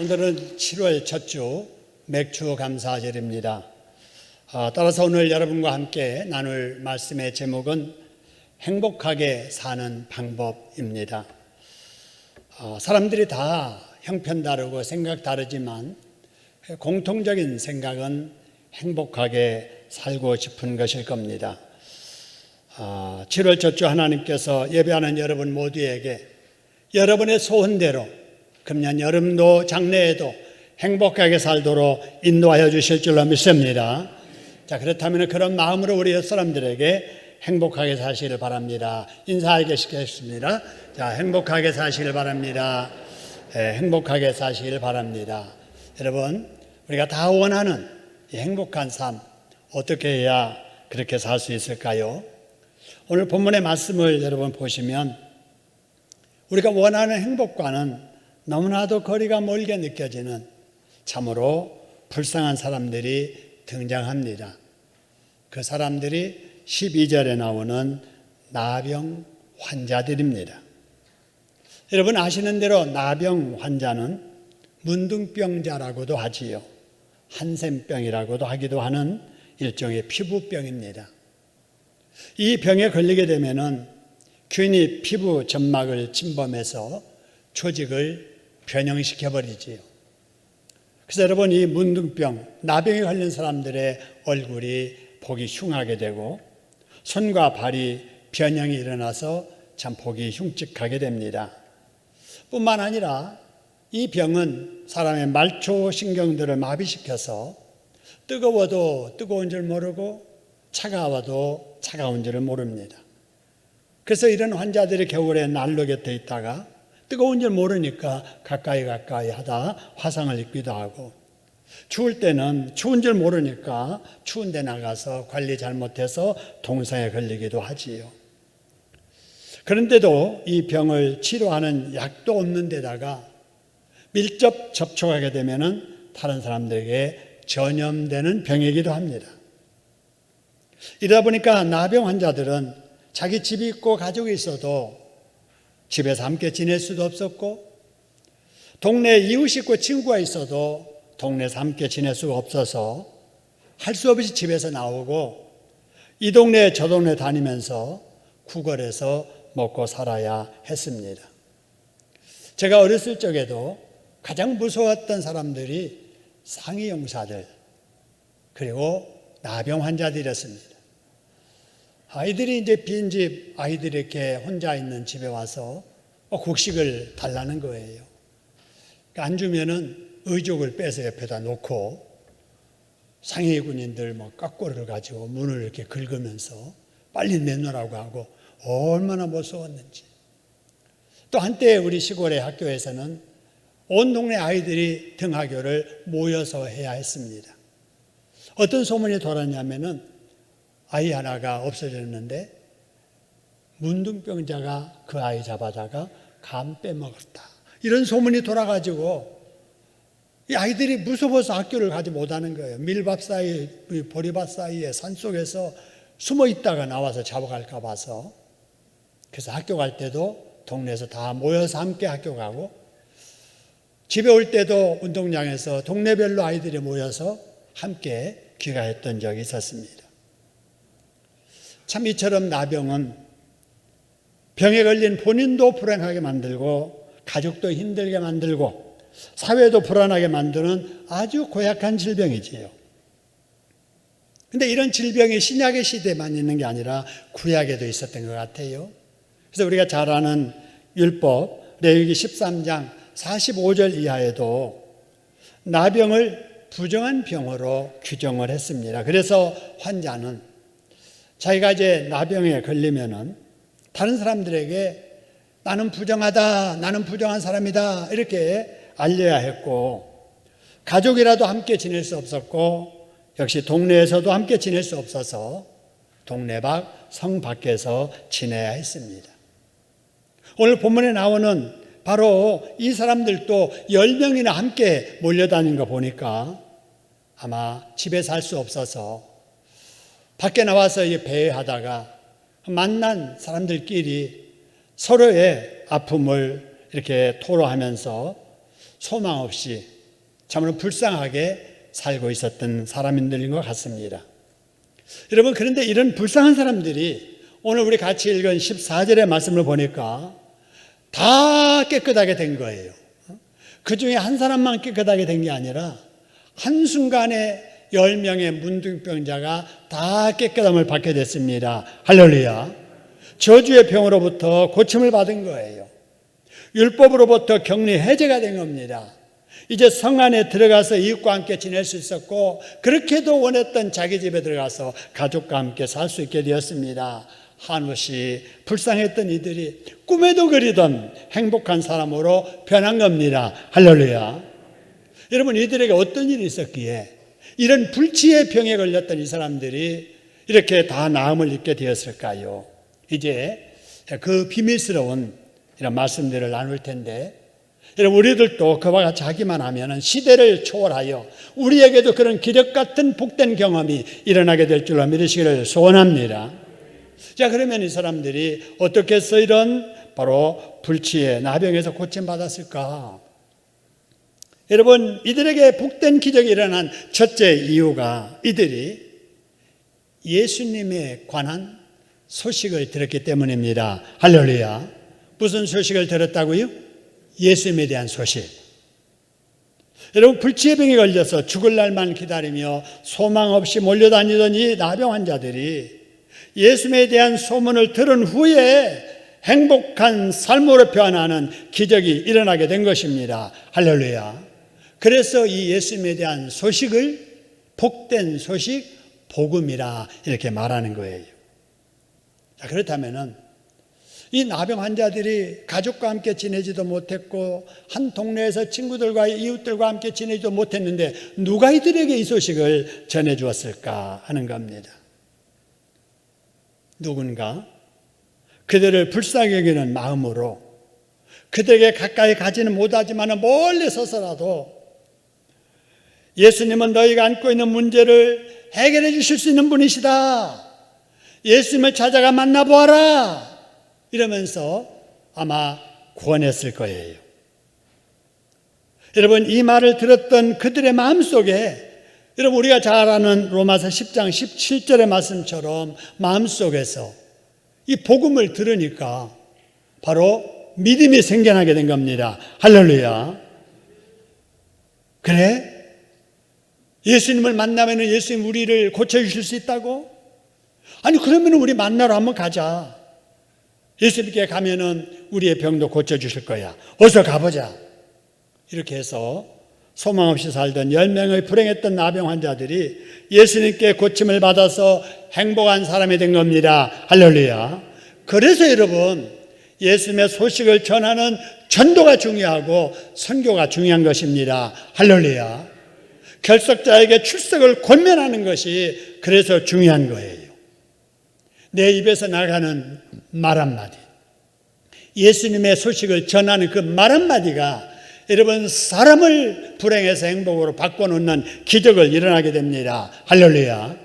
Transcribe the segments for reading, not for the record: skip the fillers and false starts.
오늘은 7월 첫 주 맥주 감사절입니다. 따라서 오늘 여러분과 함께 나눌 말씀의 제목은 행복하게 사는 방법입니다. 사람들이 다 형편 다르고 생각 다르지만 공통적인 생각은 행복하게 살고 싶은 것일 겁니다. 7월 첫 주 하나님께서 예배하는 여러분 모두에게 여러분의 소원대로 금년 여름도 장래에도 행복하게 살도록 인도하여 주실 줄로 믿습니다. 자, 그렇다면 그런 마음으로 우리 옆 사람들에게 행복하게 사시길 바랍니다. 인사하게 시켰습니다. 자, 행복하게 사시길 바랍니다. 행복하게 사시길 바랍니다. 여러분, 우리가 다 원하는 이 행복한 삶 어떻게 해야 그렇게 살 수 있을까요? 오늘 본문의 말씀을 여러분 보시면 우리가 원하는 행복과는 너무나도 거리가 멀게 느껴지는 참으로 불쌍한 사람들이 등장합니다. 그 사람들이 12절에 나오는 나병 환자들입니다. 여러분 아시는 대로 나병 환자는 문둥병자라고도 하지요. 한센병이라고도 하기도 하는 일종의 피부병입니다. 이 병에 걸리게 되면은 균이 피부 점막을 침범해서 조직을 변형시켜버리지요. 그래서 여러분 이 문둥병, 나병에 걸린 사람들의 얼굴이 보기 흉하게 되고 손과 발이 변형이 일어나서 참 보기 흉측하게 됩니다. 뿐만 아니라 이 병은 사람의 말초신경들을 마비시켜서 뜨거워도 뜨거운 줄 모르고 차가워도 차가운 줄을 모릅니다. 그래서 이런 환자들이 겨울에 난로 곁에 있다가 뜨거운 줄 모르니까 가까이 하다 화상을 입기도 하고 추울 때는 추운 줄 모르니까 추운 데 나가서 관리 잘못해서 동상에 걸리기도 하지요. 그런데도 이 병을 치료하는 약도 없는 데다가 밀접 접촉하게 되면은 다른 사람들에게 전염되는 병이기도 합니다. 이러다 보니까 나병 환자들은 자기 집이 있고 가족이 있어도 집에서 함께 지낼 수도 없었고 동네에 이웃이 있고 친구가 있어도 동네에서 함께 지낼 수가 없어서 할 수 없이 집에서 나오고 이 동네 저 동네 다니면서 구걸해서 먹고 살아야 했습니다. 제가 어렸을 적에도 가장 무서웠던 사람들이 상위용사들 그리고 나병 환자들이었습니다. 아이들이 이제 빈집 아이들이 이렇게 혼자 있는 집에 와서 곡식을 달라는 거예요. 안 주면은 의족을 빼서 옆에다 놓고 상위 군인들 깍고를 가지고 문을 이렇게 긁으면서 빨리 내놓으라고 하고 얼마나 무서웠는지. 또 한때 우리 시골의 학교에서는 온 동네 아이들이 등하교를 모여서 해야 했습니다. 어떤 소문이 돌았냐면은 아이 하나가 없어졌는데 문둥병자가 그 아이 잡아다가 간 빼먹었다. 이런 소문이 돌아가지고 이 아이들이 무서워서 학교를 가지 못하는 거예요. 밀밥 사이, 보리밭 사이에 산속에서 숨어 있다가 나와서 잡아갈까 봐서. 그래서 학교 갈 때도 동네에서 다 모여서 함께 학교 가고 집에 올 때도 운동장에서 동네별로 아이들이 모여서 함께 귀가했던 적이 있었습니다. 참 이처럼 나병은 병에 걸린 본인도 불행하게 만들고 가족도 힘들게 만들고 사회도 불안하게 만드는 아주 고약한 질병이지요. 그런데 이런 질병이 신약의 시대에만 있는 게 아니라 구약에도 있었던 것 같아요. 그래서 우리가 잘 아는 율법 레위기 13장 45절 이하에도 나병을 부정한 병으로 규정을 했습니다. 그래서 환자는 자기가 이제 나병에 걸리면은 다른 사람들에게 나는 부정하다, 나는 부정한 사람이다 이렇게 알려야 했고 가족이라도 함께 지낼 수 없었고 역시 동네에서도 함께 지낼 수 없어서 동네 밖, 성 밖에서 지내야 했습니다. 오늘 본문에 나오는 바로 이 사람들도 10명이나 함께 몰려다닌 거 보니까 아마 집에 살 수 없어서 밖에 나와서 배회하다가 만난 사람들끼리 서로의 아픔을 이렇게 토로하면서 소망 없이 참으로 불쌍하게 살고 있었던 사람들인 것 같습니다. 여러분, 그런데 이런 불쌍한 사람들이 오늘 우리 같이 읽은 14절의 말씀을 보니까 다 깨끗하게 된 거예요. 그 중에 한 사람만 깨끗하게 된 게 아니라 한순간에 10명의 문둥병자가 다 깨끗함을 받게 됐습니다. 할렐루야. 저주의 병으로부터 고침을 받은 거예요. 율법으로부터 격리 해제가 된 겁니다. 이제 성 안에 들어가서 이웃과 함께 지낼 수 있었고, 그렇게도 원했던 자기 집에 들어가서 가족과 함께 살 수 있게 되었습니다. 한없이 불쌍했던 이들이 꿈에도 그리던 행복한 사람으로 변한 겁니다. 할렐루야. 여러분, 이들에게 어떤 일이 있었기에 이런 불치의 병에 걸렸던 이 사람들이 이렇게 다 나음을 입게 되었을까요? 이제 그 비밀스러운 이런 말씀들을 나눌 텐데, 여러분, 우리들도 그와 같이 하기만 하면 시대를 초월하여 우리에게도 그런 기적 같은 복된 경험이 일어나게 될 줄로 믿으시기를 소원합니다. 자, 그러면 이 사람들이 어떻게 해서 이런 바로 불치의 나병에서 고침받았을까? 여러분, 이들에게 복된 기적이 일어난 첫째 이유가 이들이 예수님에 관한 소식을 들었기 때문입니다. 할렐루야. 무슨 소식을 들었다고요? 예수님에 대한 소식. 여러분, 불치의 병에 걸려서 죽을 날만 기다리며 소망 없이 몰려다니던 이 나병 환자들이 예수님에 대한 소문을 들은 후에 행복한 삶으로 변하는 기적이 일어나게 된 것입니다. 할렐루야. 그래서 이 예수님에 대한 소식을 복된 소식, 복음이라 이렇게 말하는 거예요. 자, 그렇다면은 이 나병 환자들이 가족과 함께 지내지도 못했고 한 동네에서 친구들과 이웃들과 함께 지내지도 못했는데 누가 이들에게 이 소식을 전해주었을까 하는 겁니다. 누군가 그들을 불쌍히 여기는 마음으로 그들에게 가까이 가지는 못하지만 멀리 서서라도 예수님은 너희가 안고 있는 문제를 해결해 주실 수 있는 분이시다. 예수님을 찾아가 만나보아라. 이러면서 아마 구원했을 거예요. 여러분, 이 말을 들었던 그들의 마음속에 여러분, 우리가 잘 아는 로마서 10장 17절의 말씀처럼 마음속에서 이 복음을 들으니까 바로 믿음이 생겨나게 된 겁니다. 할렐루야. 그래? 예수님을 만나면 예수님 우리를 고쳐주실 수 있다고? 아니, 그러면 우리 만나러 한번 가자. 예수님께 가면은 우리의 병도 고쳐주실 거야. 어서 가보자. 이렇게 해서 소망 없이 살던 10명의 불행했던 나병 환자들이 예수님께 고침을 받아서 행복한 사람이 된 겁니다. 할렐루야. 그래서 여러분, 예수님의 소식을 전하는 전도가 중요하고 선교가 중요한 것입니다. 할렐루야. 결석자에게 출석을 권면하는 것이 그래서 중요한 거예요. 내 입에서 나가는 말 한마디, 예수님의 소식을 전하는 그 말 한마디가 여러분, 사람을 불행해서 행복으로 바꿔놓는 기적을 일어나게 됩니다. 할렐루야.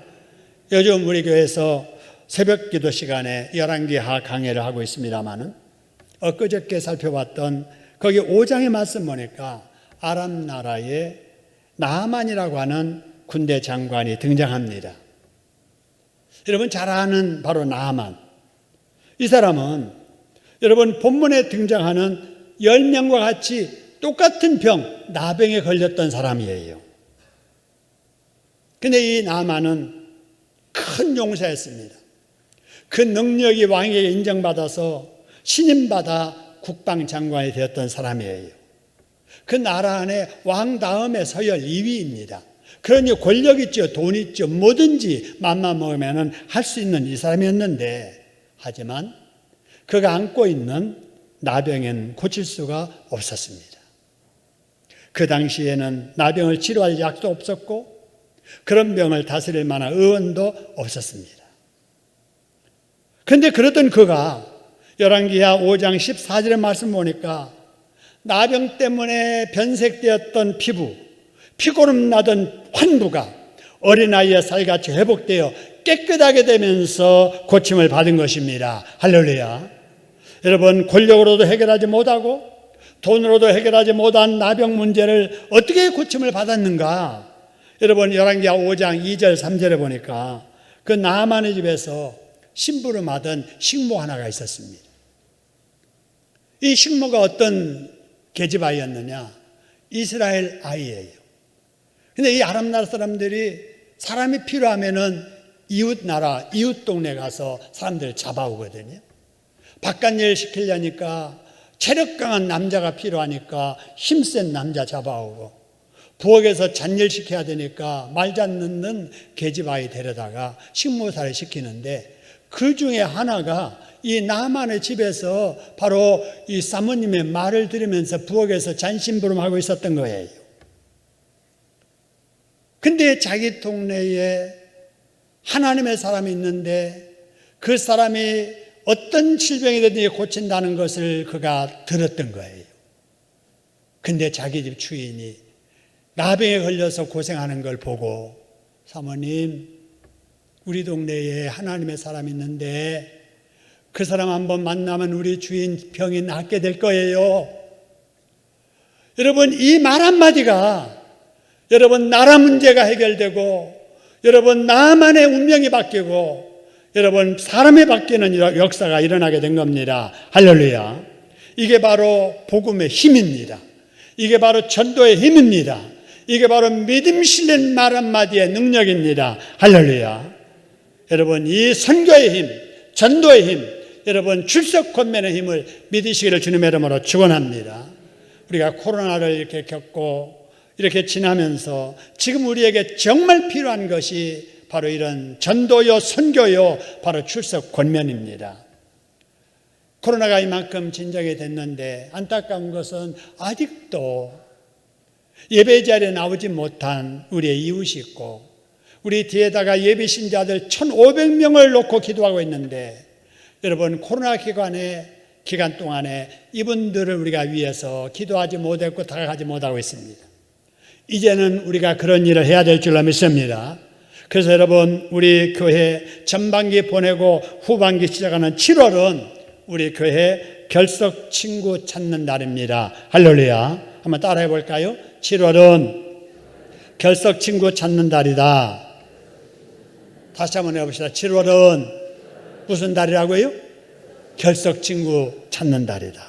요즘 우리 교회에서 새벽 기도 시간에 열왕기하 강해를 하고 있습니다마는 엊그저께 살펴봤던 거기 5장의 말씀 보니까 아람 나라의 나아만이라고 하는 군대 장관이 등장합니다. 여러분, 잘 아는 바로 나아만. 이 사람은 여러분, 본문에 등장하는 10명과 같이 똑같은 병, 나병에 걸렸던 사람이에요. 근데 이 나아만은 큰 용사였습니다. 그 능력이 왕에게 인정받아서 신임받아 국방장관이 되었던 사람이에요. 그 나라 안에 왕 다음에 서열 2위입니다. 그러니 권력 있죠, 돈 있죠, 뭐든지 맘만 먹으면 할 수 있는 이 사람이었는데, 하지만 그가 안고 있는 나병엔 고칠 수가 없었습니다. 그 당시에는 나병을 치료할 약도 없었고 그런 병을 다스릴 만한 의원도 없었습니다. 그런데 그러던 그가 열왕기하 5장 14절의 말씀 보니까 나병 때문에 변색되었던 피부, 피고름 나던 환부가 어린아이의 살같이 회복되어 깨끗하게 되면서 고침을 받은 것입니다. 할렐루야. 여러분, 권력으로도 해결하지 못하고 돈으로도 해결하지 못한 나병 문제를 어떻게 고침을 받았는가? 여러분 열왕기하 5장 2절 3절에 보니까 그 나아만의 집에서 심부름하던 식모 하나가 있었습니다. 이 식모가 어떤 계집 아이였느냐? 이스라엘 아이예요. 근데 이 아람 나라 사람들이 사람이 필요하면은 이웃 나라, 이웃 동네 가서 사람들을 잡아오거든요. 바깥 일 시키려니까 체력 강한 남자가 필요하니까 힘센 남자 잡아오고, 부엌에서 잔일 시켜야 되니까 말 잘 듣는 계집 아이 데려다가 식모살을 시키는데, 그 중에 하나가 이 나만의 집에서 바로 이 사모님의 말을 들으면서 부엌에서 잔심부름하고 있었던 거예요. 근데 자기 동네에 하나님의 사람이 있는데 그 사람이 어떤 질병이든지 고친다는 것을 그가 들었던 거예요. 근데 자기 집 주인이 나병에 걸려서 고생하는 걸 보고, 사모님, 우리 동네에 하나님의 사람이 있는데 그 사람 한번 만나면 우리 주인 병이 낫게 될 거예요. 여러분, 이 말 한마디가 여러분 나라 문제가 해결되고, 여러분 나만의 운명이 바뀌고, 여러분 사람이 바뀌는 역사가 일어나게 된 겁니다. 할렐루야. 이게 바로 복음의 힘입니다. 이게 바로 전도의 힘입니다. 이게 바로 믿음 실린 말 한마디의 능력입니다. 할렐루야. 여러분 이 선교의 힘, 전도의 힘, 여러분 출석 권면의 힘을 믿으시기를 주님의 이름으로 축원합니다. 우리가 코로나를 이렇게 겪고 이렇게 지나면서 지금 우리에게 정말 필요한 것이 바로 이런 전도요, 선교요, 바로 출석 권면입니다. 코로나가 이만큼 진정이 됐는데 안타까운 것은 아직도 예배 자리에 나오지 못한 우리의 이웃이 있고, 우리 뒤에다가 예비 신자들 1,500명을 놓고 기도하고 있는데, 여러분 코로나 기간 동안에 이분들을 우리가 위해서 기도하지 못했고 다가가지 못하고 있습니다. 이제는 우리가 그런 일을 해야 될 줄로 믿습니다. 그래서 여러분 우리 교회 전반기 보내고 후반기 시작하는 7월은 우리 교회 결석 친구 찾는 날입니다. 할렐루야. 한번 따라해 볼까요? 7월은 결석 친구 찾는 달이다. 다시 한번 해봅시다. 7월은 무슨 달이라고요? 결석 친구 찾는 달이다.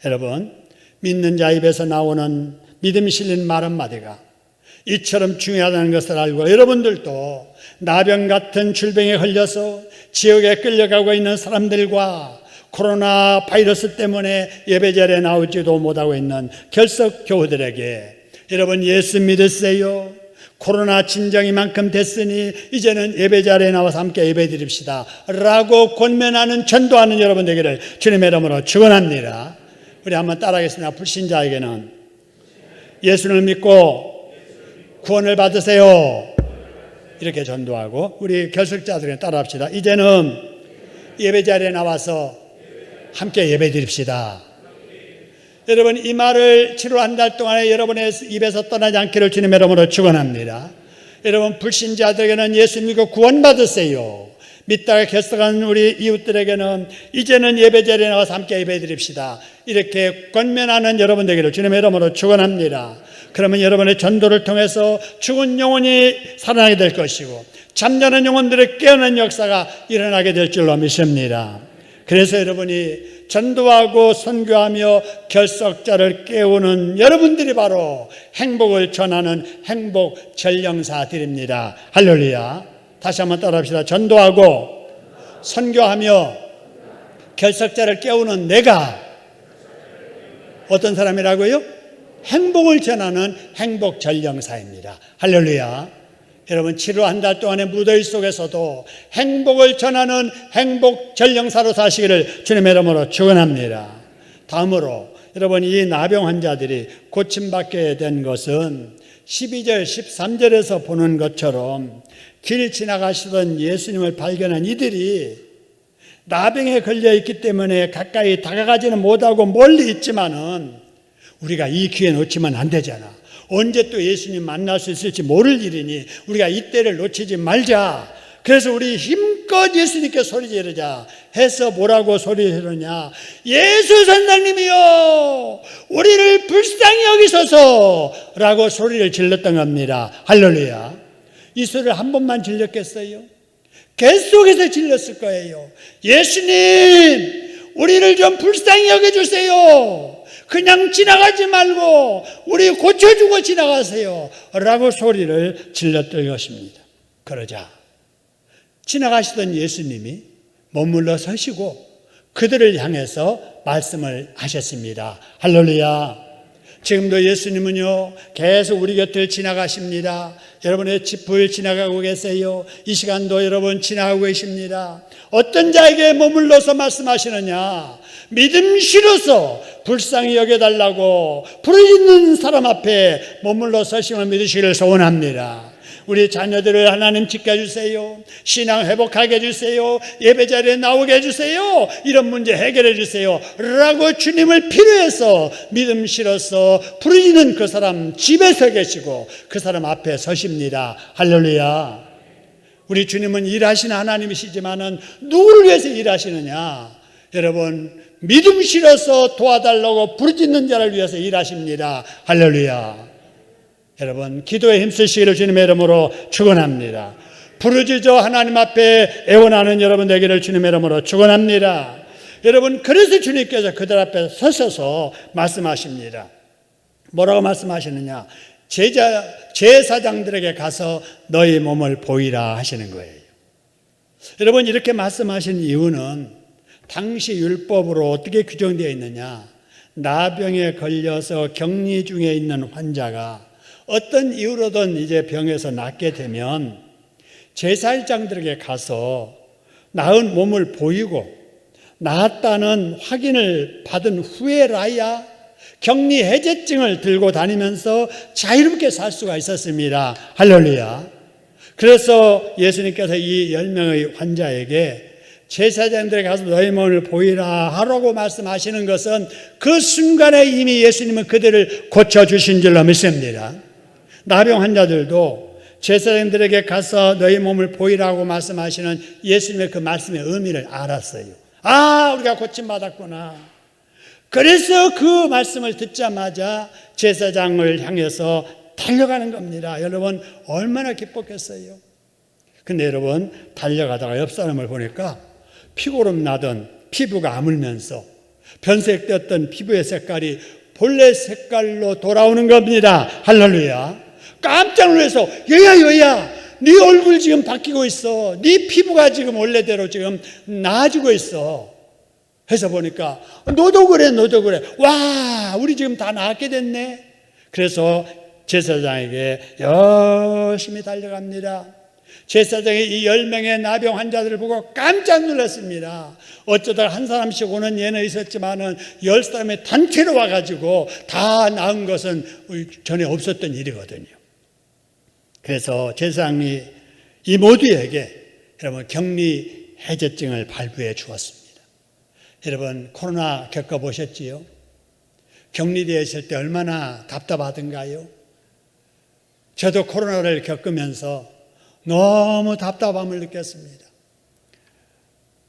여러분, 믿는 자 입에서 나오는 믿음이 실린 말 한마디가 이처럼 중요하다는 것을 알고, 여러분들도 나병 같은 질병에 걸려서 지옥에 끌려가고 있는 사람들과 코로나 바이러스 때문에 예배자리에 나오지도 못하고 있는 결석 교우들에게, 여러분 예수 믿으세요. 코로나 진정이만큼 됐으니 이제는 예배자리에 나와서 함께 예배 드립시다 라고 권면하는, 전도하는 여러분 되기를 주님의 이름으로 축원합니다. 우리 한번 따라하겠습니다. 불신자에게는 예수를 믿고 구원을 받으세요. 이렇게 전도하고, 우리 결석자들에게 따라합시다. 이제는 예배자리에 나와서 함께 예배 드립시다. 여러분 이 말을 7월 한 달 동안에 여러분의 입에서 떠나지 않기를 주님의 이름으로 축원합니다. 여러분 불신자들에게는 예수 믿고 구원받으세요. 믿다가 결석한 우리 이웃들에게는 이제는 예배자리에 나와서 함께 예배 드립시다. 이렇게 권면하는 여러분 되기를 주님의 이름으로 축원합니다. 그러면 여러분의 전도를 통해서 죽은 영혼이 살아나게 될 것이고, 잠자는 영혼들의 깨어난 역사가 일어나게 될 줄로 믿습니다. 그래서 여러분이 전도하고 선교하며 결석자를 깨우는 여러분들이 바로 행복을 전하는 행복 전령사들입니다. 할렐루야. 다시 한번 따라합시다. 전도하고 선교하며 결석자를 깨우는 내가 어떤 사람이라고요? 행복을 전하는 행복 전령사입니다. 할렐루야. 여러분 7월 한 달 동안의 무더위 속에서도 행복을 전하는 행복 전령사로 사시기를 주님의 이름으로 축원합니다. 다음으로 여러분 이 나병 환자들이 고침받게 된 것은 12절 13절에서 보는 것처럼 길 지나가시던 예수님을 발견한 이들이 나병에 걸려 있기 때문에 가까이 다가가지는 못하고 멀리 있지만은 우리가 이 기회 놓치면 안 되잖아. 언제 또 예수님 만날 수 있을지 모를 일이니 우리가 이때를 놓치지 말자. 그래서 우리 힘껏 예수님께 소리 지르자 해서 뭐라고 소리 지르냐? 예수 선생님이요, 우리를 불쌍히 여기소서 라고 소리를 질렀던 겁니다. 할렐루야. 이 소리를 한 번만 질렀겠어요? 계속해서 질렀을 거예요. 예수님, 우리를 좀 불쌍히 여겨주세요. 그냥 지나가지 말고 우리 고쳐주고 지나가세요 라고 소리를 질렀던 것입니다. 그러자 지나가시던 예수님이 머물러 서시고 그들을 향해서 말씀을 하셨습니다. 할렐루야. 지금도 예수님은요 계속 우리 곁을 지나가십니다. 여러분의 집을 지나가고 계세요. 이 시간도 여러분 지나가고 계십니다. 어떤 자에게 머물러서 말씀하시느냐? 믿음씨로서 불쌍히 여겨달라고 부르짖는 사람 앞에 머물러 서심을 믿으시기를 소원합니다. 우리 자녀들을 하나님 지켜주세요. 신앙 회복하게 해주세요. 예배 자리에 나오게 해주세요. 이런 문제 해결해 주세요 라고 주님을 필요해서 믿음 실어서 부르짖는 그 사람 집에 서 계시고 그 사람 앞에 서십니다. 할렐루야. 우리 주님은 일하시는 하나님이시지만은 누구를 위해서 일하시느냐? 여러분, 믿음 실어서 도와달라고 부르짖는 자를 위해서 일하십니다. 할렐루야. 여러분, 기도에 힘쓰시기를 주님의 이름으로 축원합니다. 부르짖어 하나님 앞에 애원하는 여러분 되기를 주님의 이름으로 축원합니다. 여러분, 그래서 주님께서 그들 앞에 서셔서 말씀하십니다. 뭐라고 말씀하시느냐? 제사장들에게 가서 너희 몸을 보이라 하시는 거예요. 여러분, 이렇게 말씀하신 이유는 당시 율법으로 어떻게 규정되어 있느냐? 나병에 걸려서 격리 중에 있는 환자가 어떤 이유로든 이제 병에서 낫게 되면 제사장들에게 가서 나은 몸을 보이고 나았다는 확인을 받은 후에라야 격리 해제증을 들고 다니면서 자유롭게 살 수가 있었습니다. 할렐루야. 그래서 예수님께서 이 10명의 환자에게 제사장들에게 가서 너희 몸을 보이라 하라고 말씀하시는 것은 그 순간에 이미 예수님은 그들을 고쳐주신 줄로 믿습니다. 나병 환자들도 제사장들에게 가서 너희 몸을 보이라고 말씀하시는 예수님의 그 말씀의 의미를 알았어요. 아, 우리가 고침받았구나. 그래서 그 말씀을 듣자마자 제사장을 향해서 달려가는 겁니다. 여러분, 얼마나 기뻤겠어요. 근데 여러분, 달려가다가 옆 사람을 보니까 피고름 나던 피부가 아물면서 변색되었던 피부의 색깔이 본래 색깔로 돌아오는 겁니다. 할렐루야. 깜짝 놀라서 여야 네 얼굴 지금 바뀌고 있어. 네 피부가 지금 원래대로 지금 나아지고 있어. 해서 보니까 너도 그래. 와, 우리 지금 다 나았게 됐네. 그래서 제사장에게 열심히 달려갑니다. 제사장이 이 10명의 나병 환자들을 보고 깜짝 놀랐습니다. 어쩌다 한 사람씩 오는 예는 있었지만은 10사람의 단체로 와가지고 다 나은 것은 전에 없었던 일이거든요. 그래서 제사장이 이 모두에게 여러분 격리 해제증을 발부해 주었습니다. 여러분, 코로나 겪어보셨지요? 격리되어 있을 때 얼마나 답답하던가요? 저도 코로나를 겪으면서 너무 답답함을 느꼈습니다.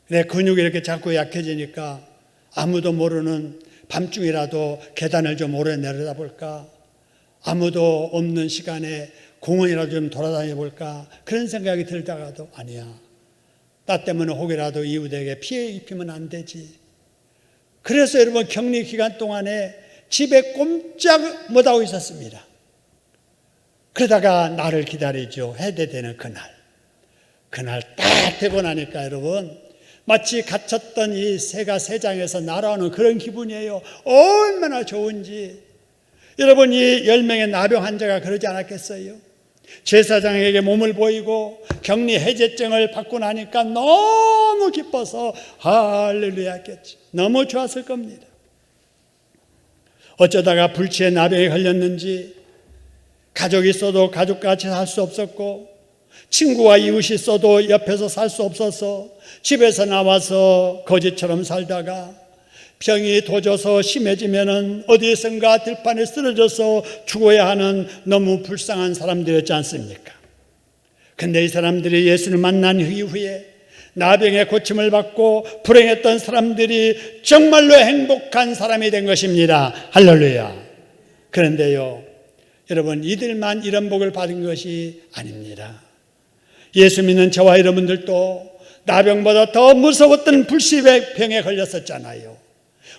내 근육이 이렇게 자꾸 약해지니까 아무도 모르는 밤중이라도 계단을 좀 오래 내려다볼까? 아무도 없는 시간에 공원이라도 좀 돌아다녀 볼까? 그런 생각이 들다가도 아니야. 나 때문에 혹이라도 이웃에게 피해 입히면 안 되지. 그래서 여러분, 격리 기간 동안에 집에 꼼짝 못하고 있었습니다. 그러다가 나를 기다리죠. 해제되는 그날 딱 되고 나니까 여러분, 마치 갇혔던 이 새가 새장에서 날아오는 그런 기분이에요. 얼마나 좋은지. 여러분, 이 10명의 나병 환자가 그러지 않았겠어요? 제사장에게 몸을 보이고 격리 해제증을 받고 나니까 너무 기뻐서 할렐루야 했겠지. 너무 좋았을 겁니다. 어쩌다가 불치의 나병에 걸렸는지 가족이 있어도 가족같이 살 수 없었고 친구와 이웃이 있어도 옆에서 살 수 없어서 집에서 나와서 거지처럼 살다가 병이 도져서 심해지면은 어디선가 들판에 쓰러져서 죽어야 하는 너무 불쌍한 사람들이었지 않습니까? 근데 이 사람들이 예수를 만난 이후에 나병의 고침을 받고 불행했던 사람들이 정말로 행복한 사람이 된 것입니다. 할렐루야. 그런데요, 여러분, 이들만 이런 복을 받은 것이 아닙니다. 예수 믿는 저와 여러분들도 나병보다 더 무서웠던 불시의 병에 걸렸었잖아요.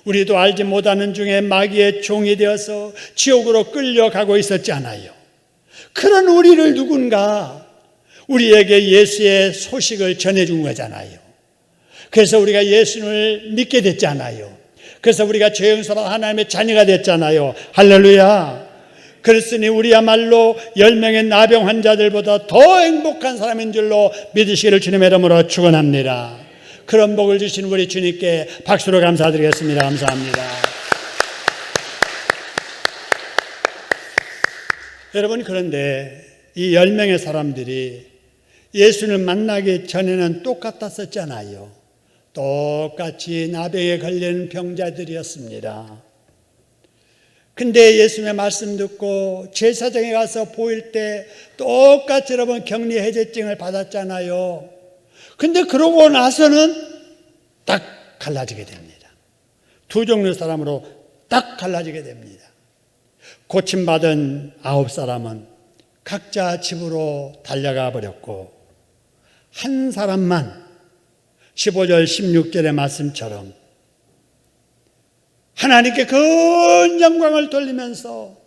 우리도 알지 못하는 중에 마귀의 종이 되어서 지옥으로 끌려가고 있었잖아요. 그런 우리를 누군가 우리에게 예수의 소식을 전해준 거잖아요. 그래서 우리가 예수를 믿게 됐잖아요. 그래서 우리가 죄 용서받아 하나님의 자녀가 됐잖아요. 할렐루야. 그랬으니 우리야말로 10명의 나병 환자들보다 더 행복한 사람인 줄로 믿으시기를 주님의 이름으로 축원합니다. 그런 복을 주신 우리 주님께 박수로 감사드리겠습니다. 감사합니다. 여러분, 그런데 이 10명의 사람들이 예수를 만나기 전에는 똑같았었잖아요. 똑같이 나병에 걸린 병자들이었습니다. 근데 예수님의 말씀 듣고 제사장에 가서 보일 때 똑같이 여러분 격리 해제증을 받았잖아요. 근데 그러고 나서는 딱 갈라지게 됩니다. 두 종류 사람으로 딱 갈라지게 됩니다. 고침받은 9사람은 각자 집으로 달려가 버렸고, 한 사람만 15절 16절의 말씀처럼 하나님께 큰 영광을 돌리면서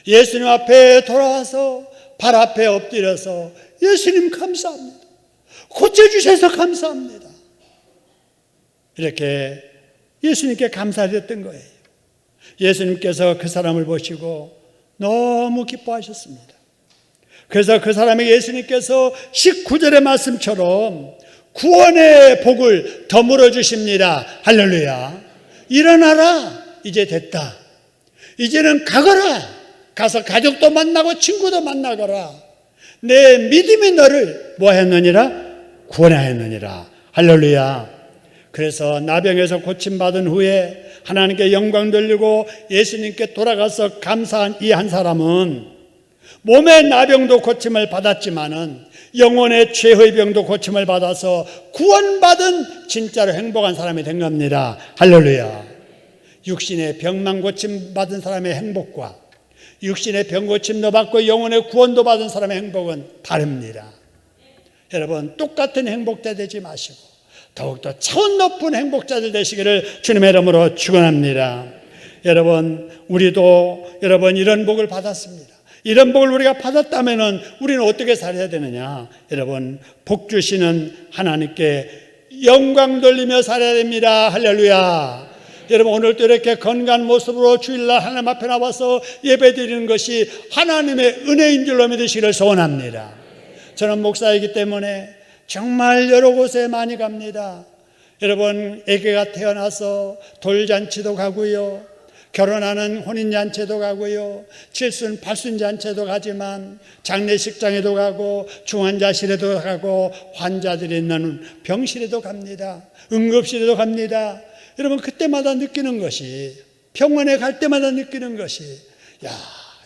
예수님 앞에 돌아와서 발 앞에 엎드려서 예수님 감사합니다. 고쳐주셔서 감사합니다. 이렇게 예수님께 감사드렸던 거예요. 예수님께서 그 사람을 보시고 너무 기뻐하셨습니다. 그래서 그 사람에게 예수님께서 19절의 말씀처럼 구원의 복을 더물어 주십니다. 할렐루야. 일어나라. 이제 됐다. 이제는 가거라. 가서 가족도 만나고 친구도 만나거라. 내 믿음이 너를 뭐 했느니라? 구원하였느니라. 할렐루야. 그래서 나병에서 고침받은 후에 하나님께 영광 돌리고 예수님께 돌아가서 감사한 이 한 사람은 몸의 나병도 고침을 받았지만은 영혼의 죄의 병도 고침을 받아서 구원받은 진짜로 행복한 사람이 된 겁니다. 할렐루야. 육신의 병만 고침 받은 사람의 행복과 육신의 병 고침도 받고 영혼의 구원도 받은 사람의 행복은 다릅니다. 여러분, 똑같은 행복자 되지 마시고 더욱더 차원 높은 행복자들 되시기를 주님의 이름으로 축원합니다. 여러분, 우리도 여러분 이런 복을 받았습니다. 이런 복을 우리가 받았다면 우리는 어떻게 살아야 되느냐? 여러분, 복 주시는 하나님께 영광 돌리며 살아야 됩니다. 할렐루야. 여러분, 오늘도 이렇게 건강한 모습으로 주일날 하나님 앞에 나와서 예배 드리는 것이 하나님의 은혜인 줄로 믿으시기를 소원합니다. 저는 목사이기 때문에 정말 여러 곳에 많이 갑니다. 여러분, 아기가 태어나서 돌잔치도 가고요, 결혼하는 혼인잔치도 가고요, 칠순 팔순잔치도 가지만 장례식장에도 가고 중환자실에도 가고 환자들이 있는 병실에도 갑니다. 응급실에도 갑니다. 여러분, 그때마다 느끼는 것이, 병원에 갈 때마다 느끼는 것이, 야,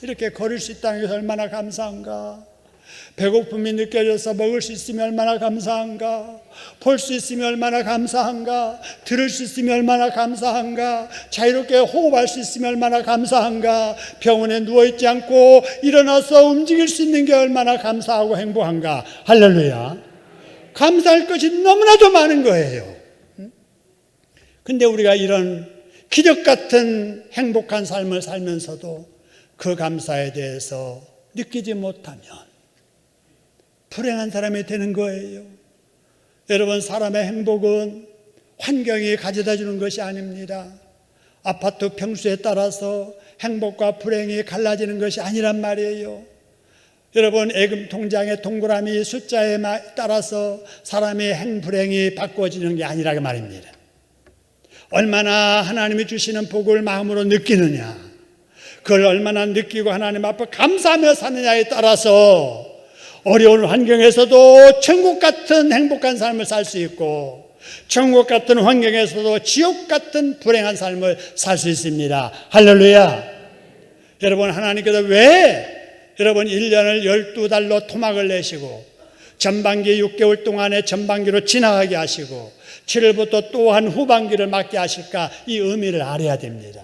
이렇게 걸을 수 있다는 것이 얼마나 감사한가. 배고픔이 느껴져서 먹을 수 있으면 얼마나 감사한가. 볼 수 있으면 얼마나 감사한가. 들을 수 있으면 얼마나 감사한가. 자유롭게 호흡할 수 있으면 얼마나 감사한가. 병원에 누워있지 않고 일어나서 움직일 수 있는 게 얼마나 감사하고 행복한가. 할렐루야. 감사할 것이 너무나도 많은 거예요. 근데 우리가 이런 기적 같은 행복한 삶을 살면서도 그 감사에 대해서 느끼지 못하면 불행한 사람이 되는 거예요. 여러분, 사람의 행복은 환경이 가져다 주는 것이 아닙니다. 아파트 평수에 따라서 행복과 불행이 갈라지는 것이 아니란 말이에요. 여러분, 예금 통장의 동그라미 숫자에 따라서 사람의 행불행이 바꿔지는 게 아니라 그 말입니다. 얼마나 하나님이 주시는 복을 마음으로 느끼느냐, 그걸 얼마나 느끼고 하나님 앞에 감사하며 사느냐에 따라서 어려운 환경에서도 천국 같은 행복한 삶을 살 수 있고, 천국 같은 환경에서도 지옥 같은 불행한 삶을 살 수 있습니다. 할렐루야. 여러분, 하나님께서 왜 여러분 1년을 12달로 토막을 내시고 전반기 6개월 동안에 전반기로 지나가게 하시고 7월부터 또한 후반기를 맞게 하실까? 이 의미를 알아야 됩니다.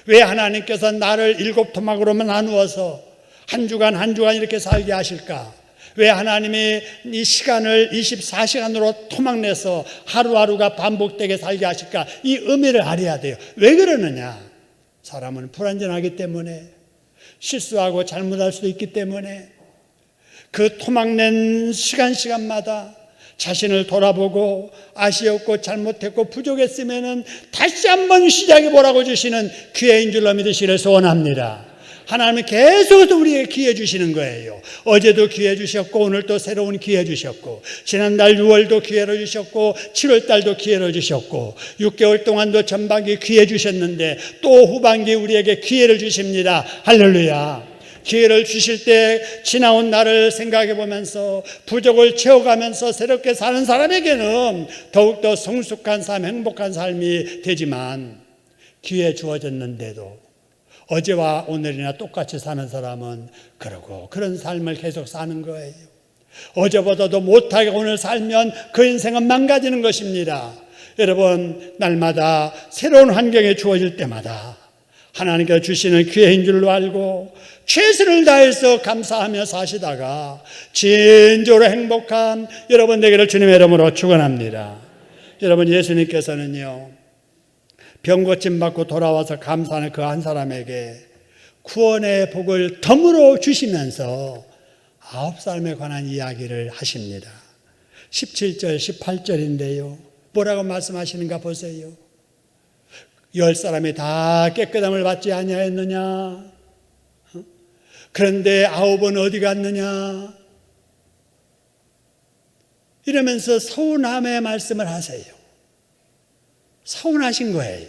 왜 하나님께서 나를 7토막으로만 나누어서 한 주간 한 주간 이렇게 살게 하실까? 왜 하나님이 이 시간을 24시간으로 토막내서 하루하루가 반복되게 살게 하실까? 이 의미를 알아야 돼요. 왜 그러느냐? 사람은 불완전하기 때문에, 실수하고 잘못할 수도 있기 때문에, 그 토막낸 시간마다 자신을 돌아보고 아쉬웠고 잘못했고 부족했으면 다시 한번 시작해 보라고 주시는 기회인 줄로 믿으시기를 소원합니다. 하나님은 계속해서 우리에게 기회 주시는 거예요. 어제도 기회 주셨고 오늘 또 새로운 기회 주셨고 지난달 6월도 기회를 주셨고 7월달도 기회를 주셨고 6개월 동안도 전반기 기회 주셨는데 또 후반기 우리에게 기회를 주십니다. 할렐루야. 기회를 주실 때 지나온 날을 생각해 보면서 부족을 채워가면서 새롭게 사는 사람에게는 더욱더 성숙한 삶, 행복한 삶이 되지만 기회 주어졌는데도 어제와 오늘이나 똑같이 사는 사람은 그러고 그런 삶을 계속 사는 거예요. 어제보다도 못하게 오늘 살면 그 인생은 망가지는 것입니다. 여러분, 날마다 새로운 환경에 주어질 때마다 하나님께서 주시는 기회인 줄로 알고 최선을 다해서 감사하며 사시다가 진정으로 행복한 여러분 되기를 주님의 이름으로 축원합니다. 여러분, 예수님께서는요, 병 고침 받고 돌아와서 감사하는 그 한 사람에게 구원의 복을 덤으로 주시면서 9사람에 관한 이야기를 하십니다. 17절, 18절인데요. 뭐라고 말씀하시는가 보세요. 10사람이 다 깨끗함을 받지 아니하였느냐? 그런데 9은 어디 갔느냐? 이러면서 서운함의 말씀을 하세요. 서운하신 거예요.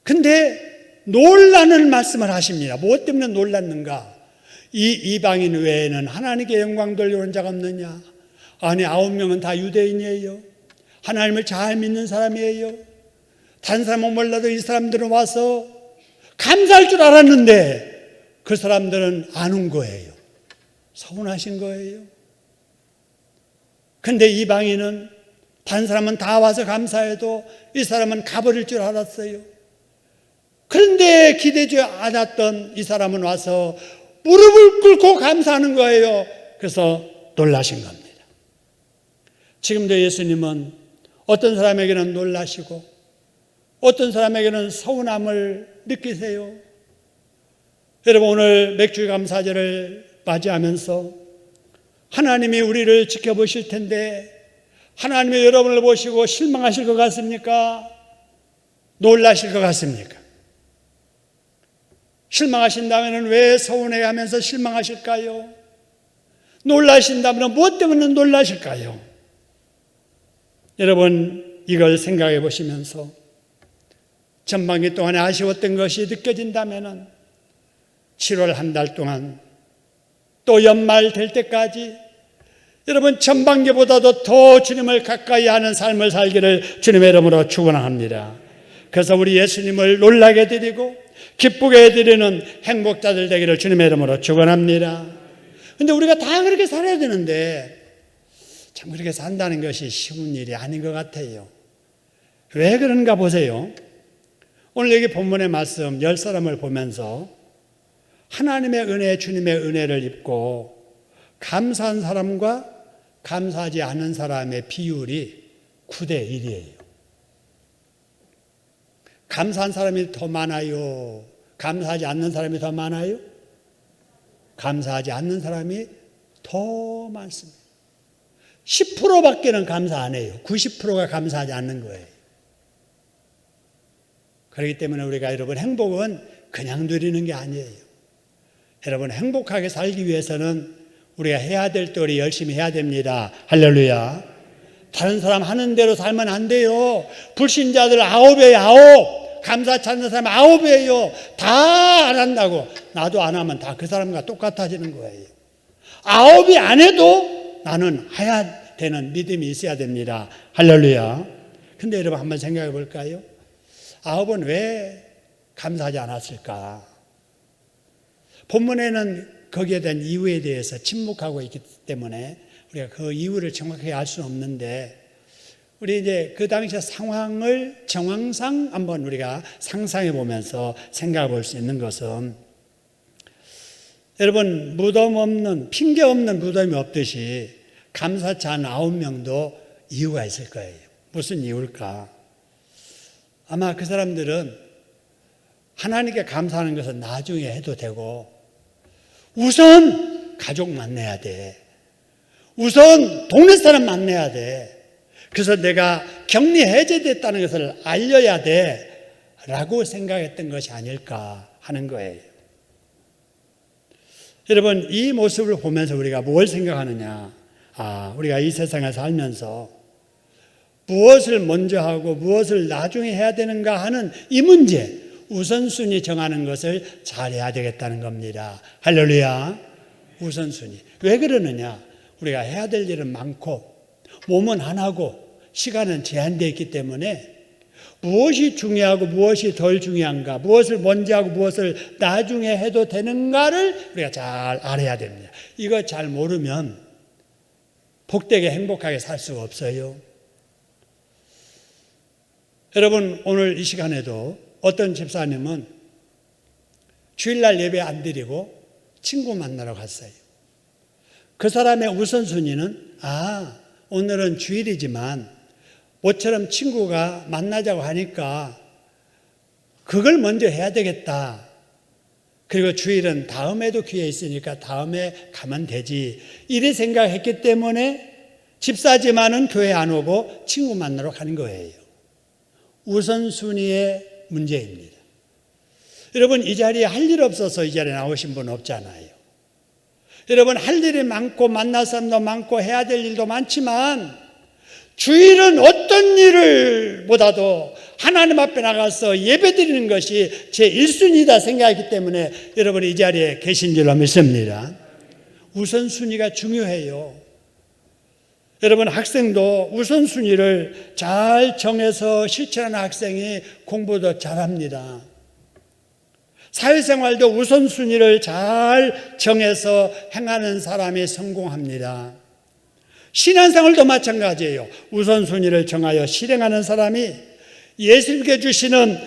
근데 놀라는 말씀을 하십니다. 무엇 때문에 놀랐는가? 이 이방인 외에는 하나님께 영광 돌려온 자가 없느냐? 아니, 9명은 다 유대인이에요. 하나님을 잘 믿는 사람이에요. 다른 사람은 몰라도 이 사람들은 와서 감사할 줄 알았는데 그 사람들은 안 온 거예요. 서운하신 거예요. 근데 이방인은 다른 사람은 다 와서 감사해도 이 사람은 가버릴 줄 알았어요. 그런데 기대지 않았던 이 사람은 와서 무릎을 꿇고 감사하는 거예요. 그래서 놀라신 겁니다. 지금도 예수님은 어떤 사람에게는 놀라시고 어떤 사람에게는 서운함을 느끼세요. 여러분, 오늘 맥주 감사절을 맞이하면서 하나님이 우리를 지켜보실 텐데 하나님이 여러분을 보시고 실망하실 것 같습니까? 놀라실 것 같습니까? 실망하신다면 왜 서운해하면서 실망하실까요? 놀라신다면 무엇 때문에 놀라실까요? 여러분, 이걸 생각해 보시면서 전반기 동안에 아쉬웠던 것이 느껴진다면 7월 한 달 동안 또 연말 될 때까지 여러분 전반기보다도 더 주님을 가까이 하는 삶을 살기를 주님의 이름으로 축원합니다. 그래서 우리 예수님을 놀라게 드리고 기쁘게 해드리는 행복자들 되기를 주님의 이름으로 축원합니다. 그런데 우리가 다 그렇게 살아야 되는데 참 그렇게 산다는 것이 쉬운 일이 아닌 것 같아요. 왜 그런가 보세요. 오늘 여기 본문의 말씀 10사람을 보면서 하나님의 은혜, 주님의 은혜를 입고 감사한 사람과 감사하지 않은 사람의 비율이 9대 1이에요. 감사한 사람이 더 많아요? 감사하지 않는 사람이 더 많아요? 감사하지 않는 사람이 더 많습니다. 10%밖에는 감사 안 해요. 90%가 감사하지 않는 거예요. 그렇기 때문에 우리가 여러분 행복은 그냥 누리는 게 아니에요. 여러분 행복하게 살기 위해서는 우리가 해야 될 때 우리 열심히 해야 됩니다. 할렐루야. 다른 사람 하는 대로 살면 안 돼요. 불신자들 9이에요. 9. 감사 찾는 사람 9이에요. 다 안 한다고. 나도 안 하면 다 그 사람과 똑같아지는 거예요. 9이 안 해도 나는 해야 되는 믿음이 있어야 됩니다. 할렐루야. 근데 여러분 한번 생각해 볼까요? 9은 왜 감사하지 않았을까? 본문에는 거기에 대한 이유에 대해서 침묵하고 있기 때문에 우리가 그 이유를 정확하게 알 수는 없는데, 우리 이제 그 당시의 상황을 정황상 한번 우리가 상상해 보면서 생각해 볼 수 있는 것은, 여러분, 무덤 없는, 핑계 없는 무덤이 없듯이 감사치 않은 9명도 이유가 있을 거예요. 무슨 이유일까? 아마 그 사람들은 하나님께 감사하는 것은 나중에 해도 되고, 우선 가족 만나야 돼. 우선 동네 사람 만나야 돼. 그래서 내가 격리 해제됐다는 것을 알려야 돼 라고 생각했던 것이 아닐까 하는 거예요. 여러분, 이 모습을 보면서 우리가 뭘 생각하느냐? 우리가 이 세상에 살면서 무엇을 먼저 하고 무엇을 나중에 해야 되는가 하는 이 문제, 우선순위 정하는 것을 잘해야 되겠다는 겁니다. 할렐루야. 우선순위. 왜 그러느냐? 우리가 해야 될 일은 많고 몸은 하나고 시간은 제한되어 있기 때문에 무엇이 중요하고 무엇이 덜 중요한가, 무엇을 먼저 하고 무엇을 나중에 해도 되는가를 우리가 잘 알아야 됩니다. 이거 잘 모르면 복되게 행복하게 살 수가 없어요. 여러분, 오늘 이 시간에도 어떤 집사님은 주일날 예배 안 드리고 친구 만나러 갔어요. 그 사람의 우선순위는 오늘은 주일이지만 모처럼 친구가 만나자고 하니까 그걸 먼저 해야 되겠다. 그리고 주일은 다음에도 기회 있으니까 다음에 가면 되지. 이래 생각했기 때문에 집사지만은 교회 안 오고 친구 만나러 가는 거예요. 우선순위의 문제입니다. 여러분, 이 자리에 할 일 없어서 이 자리에 나오신 분 없잖아요. 여러분, 할 일이 많고 만날 사람도 많고 해야 될 일도 많지만 주일은 어떤 일을 보다도 하나님 앞에 나가서 예배 드리는 것이 제 1순위다 생각했기 때문에 여러분이 이 자리에 계신 줄로 믿습니다. 우선순위가 중요해요. 여러분, 학생도 우선순위를 잘 정해서 실천하는 학생이 공부도 잘합니다. 사회생활도 우선순위를 잘 정해서 행하는 사람이 성공합니다. 신앙생활도 마찬가지예요. 우선순위를 정하여 실행하는 사람이 예수님께 주시는,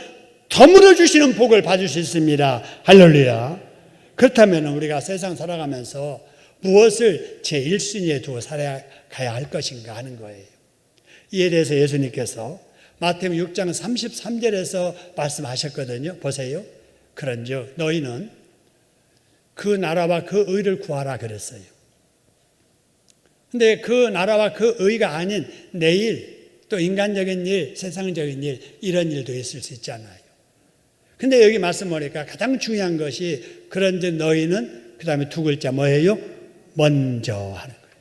더불어 주시는 복을 받을 수 있습니다. 할렐루야. 그렇다면 우리가 세상 살아가면서 무엇을 제1순위에 두고 살아가야 할 것인가 하는 거예요. 이에 대해서 예수님께서 마태복음 6장 33절에서 말씀하셨거든요. 보세요. 그런즉 너희는 그 나라와 그 의를 구하라 그랬어요. 근데 그 나라와 그 의가 아닌 내일, 또 인간적인 일, 세상적인 일, 이런 일도 있을 수 있잖아요. 근데 여기 말씀 보니까 가장 중요한 것이 그런즉 너희는, 그 다음에 두 글자 뭐예요? 먼저 하는 거예요.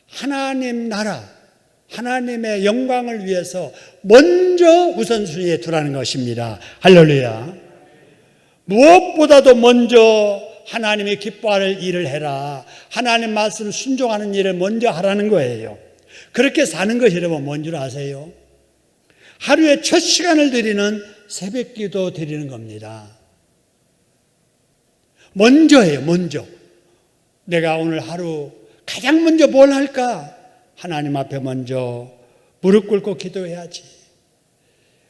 하나님 나라, 하나님의 영광을 위해서 먼저 우선순위에 두라는 것입니다. 할렐루야. 무엇보다도 먼저 하나님이 기뻐할 일을 해라. 하나님 말씀 순종하는 일을 먼저 하라는 거예요. 그렇게 사는 것이 여러분 뭔 줄 아세요? 하루에 첫 시간을 드리는 새벽기도 드리는 겁니다. 먼저예요. 먼저. 내가 오늘 하루 가장 먼저 뭘 할까? 하나님 앞에 먼저 무릎 꿇고 기도해야지.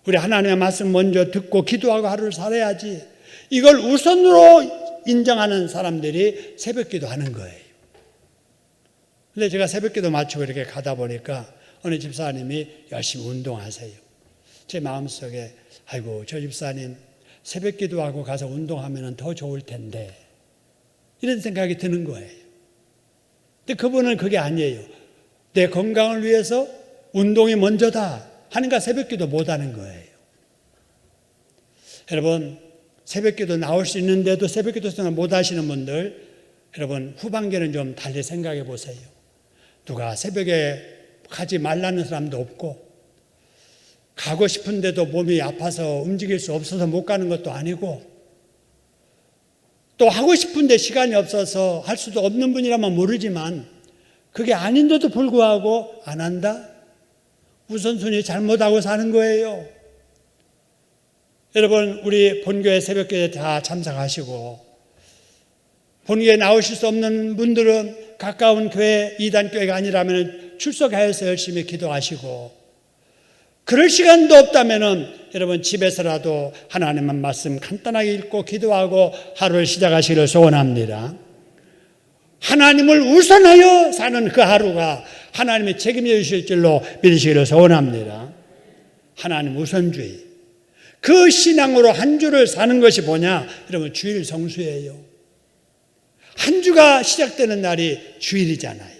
우리 하나님의 말씀 먼저 듣고 기도하고 하루를 살아야지. 이걸 우선으로 인정하는 사람들이 새벽기도 하는 거예요. 근데 제가 새벽기도 마치고 이렇게 가다 보니까 어느 집사님이 열심히 운동하세요. 제 마음속에 아이고, 저 집사님 새벽기도하고 가서 운동하면 더 좋을 텐데, 이런 생각이 드는 거예요. 근데 그분은 그게 아니에요. 내 건강을 위해서 운동이 먼저다 하니까 새벽기도 못하는 거예요. 여러분, 새벽기도 나올 수 있는데도 새벽기도 생각 못 하시는 분들, 여러분 후반기는 좀 달리 생각해 보세요. 누가 새벽에 가지 말라는 사람도 없고, 가고 싶은데도 몸이 아파서 움직일 수 없어서 못 가는 것도 아니고, 또 하고 싶은데 시간이 없어서 할 수도 없는 분이라면 모르지만 그게 아닌데도 불구하고 안 한다? 우선순위 잘못하고 사는 거예요. 여러분 우리 본교회 새벽교회 다 참석하시고 본교회 나오실 수 없는 분들은 가까운 교회 이단교회가 아니라면 출석하여서 열심히 기도하시고 그럴 시간도 없다면 여러분 집에서라도 하나님의 말씀 간단하게 읽고 기도하고 하루를 시작하시기를 소원합니다. 하나님을 우선하여 사는 그 하루가 하나님이 책임져 주실 줄로 믿으시기를 소원합니다. 하나님 우선주의. 그 신앙으로 한 주를 사는 것이 뭐냐? 여러분 주일 성수예요. 한 주가 시작되는 날이 주일이잖아요.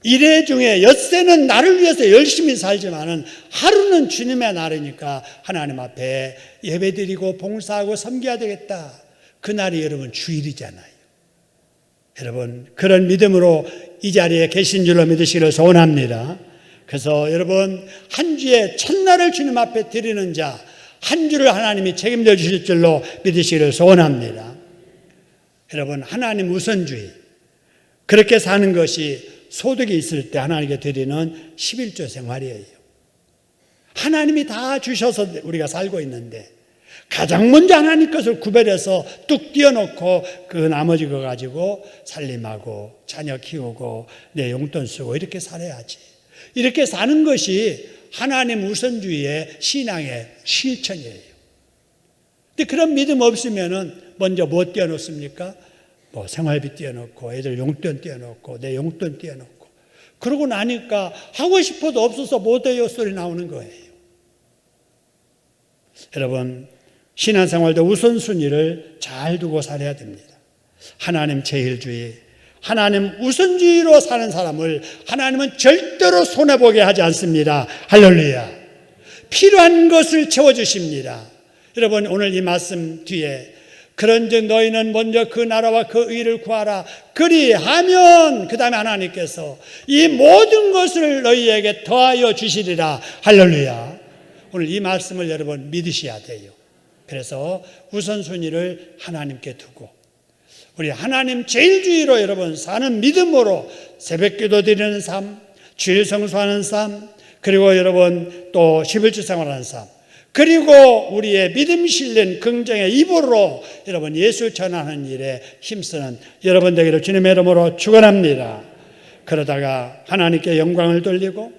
일회 중에 엿새는 나를 위해서 열심히 살지만은 하루는 주님의 날이니까 하나님 앞에 예배드리고 봉사하고 섬겨야 되겠다. 그 날이 여러분 주일이잖아요. 여러분 그런 믿음으로 이 자리에 계신 줄로 믿으시기를 소원합니다. 그래서 여러분 한 주의 첫날을 주님 앞에 드리는 자, 한 주를 하나님이 책임져 주실 줄로 믿으시기를 소원합니다. 여러분 하나님 우선주의, 그렇게 사는 것이 소득이 있을 때 하나님께 드리는 11조 생활이에요. 하나님이 다 주셔서 우리가 살고 있는데 가장 먼저 하나님 것을 구별해서 뚝 띄워놓고 그 나머지 거 가지고 살림하고 자녀 키우고 내 용돈 쓰고 이렇게 살아야지. 이렇게 사는 것이 하나님 우선주의의 신앙의 실천이에요. 근데 그런 믿음 없으면은 먼저 뭐 띄워놓습니까? 뭐 생활비 띄워놓고 애들 용돈 띄워놓고 내 용돈 띄워놓고 그러고 나니까 하고 싶어도 없어서 못해요 소리 나오는 거예요. 여러분 신앙생활도 우선순위를 잘 두고 살아야 됩니다. 하나님 제일주의, 하나님 우선주의로 사는 사람을 하나님은 절대로 손해보게 하지 않습니다. 할렐루야. 필요한 것을 채워주십니다. 여러분 오늘 이 말씀 뒤에 그런즉 너희는 먼저 그 나라와 그 의를 구하라. 그리하면 그 다음에 하나님께서 이 모든 것을 너희에게 더하여 주시리라. 할렐루야. 오늘 이 말씀을 여러분 믿으셔야 돼요. 그래서 우선순위를 하나님께 두고 우리 하나님 제일주의로 여러분 사는 믿음으로 새벽기도 드리는 삶, 주일 성수하는 삶, 그리고 여러분 또 11주 생활하는 삶, 그리고 우리의 믿음 실린 긍정의 입으로 여러분 예수 전하는 일에 힘쓰는 여러분 되기를 주님의 이름으로 축원합니다. 그러다가 하나님께 영광을 돌리고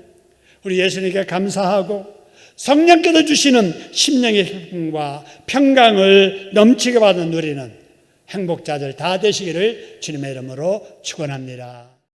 우리 예수님께 감사하고 성령께서 주시는 심령의 기쁨과 평강을 넘치게 받는 누리는 행복자들 다 되시기를 주님의 이름으로 축원합니다.